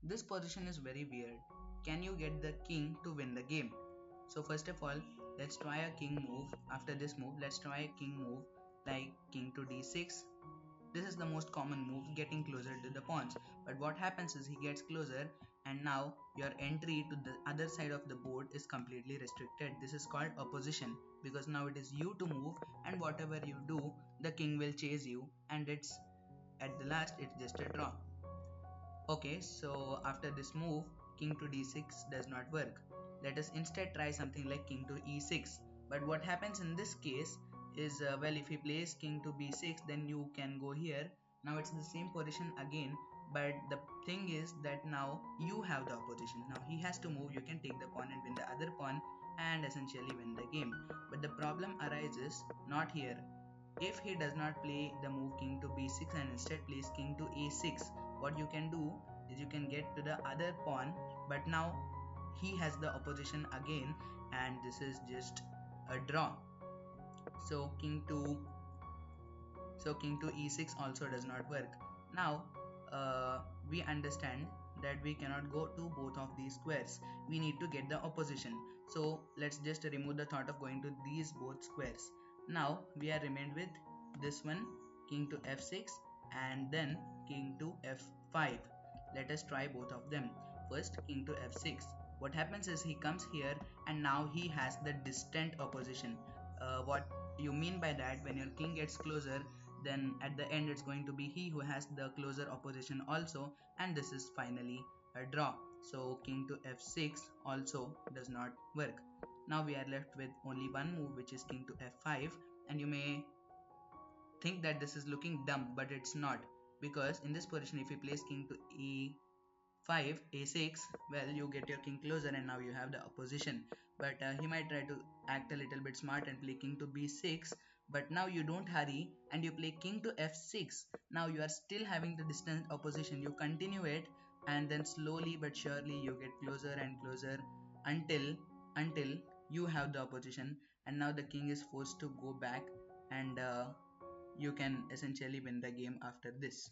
This position is very weird. Can you get the king to win the game? So first of all, let's try a king move. After this move, let's try a king move like king to d6. This is the most common move, getting closer to the pawns. But what happens is he gets closer and now your entry to the other side of the board is completely restricted. This is called opposition because now it is you to move, and whatever you do, the king will chase you, and it's at the last it's just a draw. Okay, so after this move, king to d6 does not work. Let us instead try something like king to e6. But what happens in this case is, well, if he plays king to b6, then you can go here. Now it's the same position again, but the thing is that now you have the opposition. Now he has to move, you can take the pawn and win the other pawn and essentially win the game. But the problem arises not here. If he does not play the move king to b6 and instead plays king to a6, what you can do is you can get to the other pawn, but now he has the opposition again, and this is just a draw. So king to e6 also does not work. Now we understand that we cannot go to both of these squares. We need to get the opposition. So let's just remove the thought of going to these both squares. Now we are remained with this one, king to f6 and then king to f5. Let us try both of them. First, king to f6. What happens is he comes here and now he has the distant opposition. What you mean by that, when your king gets closer, then at the end it's going to be he who has the closer opposition also, and this is finally a draw. So king to f6 also does not work. Now we are left with only one move, which is king to f5, and you may think that this is looking dumb, but it's not, because in this position if he plays king to e5 a6, well, you get your king closer and now you have the opposition. But he might try to act a little bit smart and play king to b6, but now you don't hurry and you play king to f6. Now you are still having the distant opposition, you continue it, and then slowly but surely you get closer and closer until you have the opposition, and now the king is forced to go back, and you can essentially win the game after this.